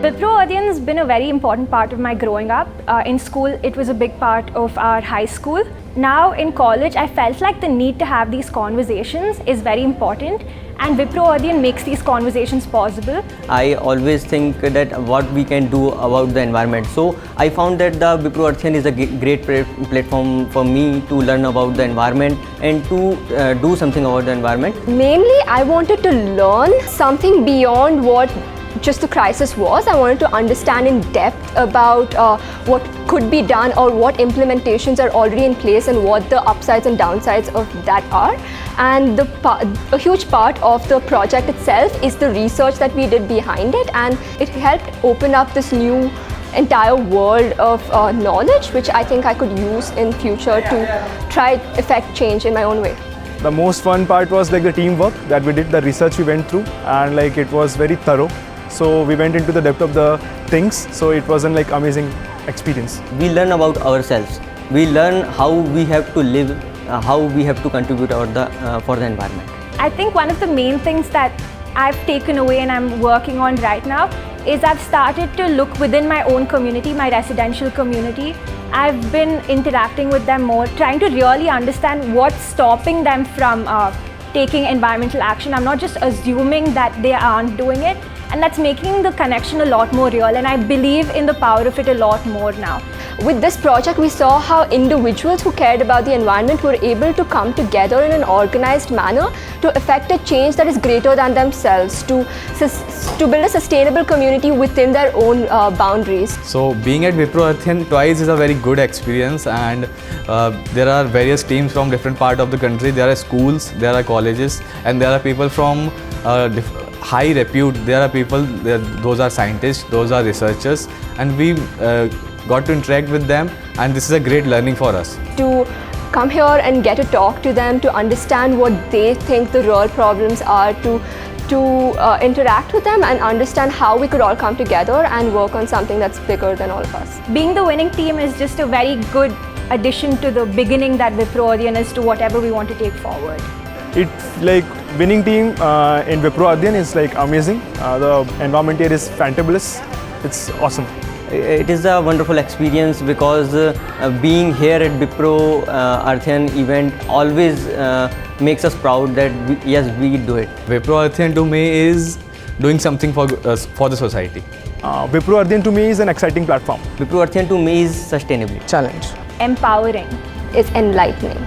Wipro Adhyan has been a very important part of my growing up. In school, it was a big part of our high school. Now in college, I felt like the need to have these conversations is very important, and Wipro Adhyan makes these conversations possible. I always think that what we can do about the environment. So I found that the Wipro Adhyan is a great platform for me to learn about the environment and to do something about the environment. Mainly, I wanted to learn something beyond what just the crisis was. I wanted to understand in depth about what could be done or what implementations are already in place and what the upsides and downsides of that are. And a huge part of the project itself is the research that we did behind it, and it helped open up this new entire world of knowledge which I think I could use in future to try effect change in my own way. The most fun part was like the teamwork that we did, the research we went through, and like it was very thorough. So we went into the depth of the things, so it was an like amazing experience. We learn about ourselves. We learn how we have to live, how we have to contribute for the environment. I think one of the main things that I've taken away and I'm working on right now is I've started to look within my own community, my residential community. I've been interacting with them more, trying to really understand what's stopping them from taking environmental action. I'm not just assuming that they aren't doing it, and that's making the connection a lot more real, and I believe in the power of it a lot more now. With this project, we saw how individuals who cared about the environment were able to come together in an organized manner to effect a change that is greater than themselves, to build a sustainable community within their own boundaries. So being at Wipro Adhyan twice is a very good experience, and there are various teams from different parts of the country. There are schools, there are colleges, and there are people from high repute. There are people, those are scientists, those are researchers, and we got to interact with them, and this is a great learning for us. To come here and get to talk to them, to understand what they think the real problems are, to interact with them and understand how we could all come together and work on something that's bigger than all of us. Being the winning team is just a very good addition to the beginning that Wipro Adhyan is to whatever we want to take forward. It's like winning team in Wipro Adhyan is like amazing. The environment here is fantabulous. It's awesome. It is a wonderful experience because being here at Wipro Adhyan event always makes us proud that yes, we do it. Wipro Adhyan to me is doing something for the society. Wipro Adhyan to me is an exciting platform. Wipro Adhyan to me is sustainability. Challenge. Empowering. It's enlightening.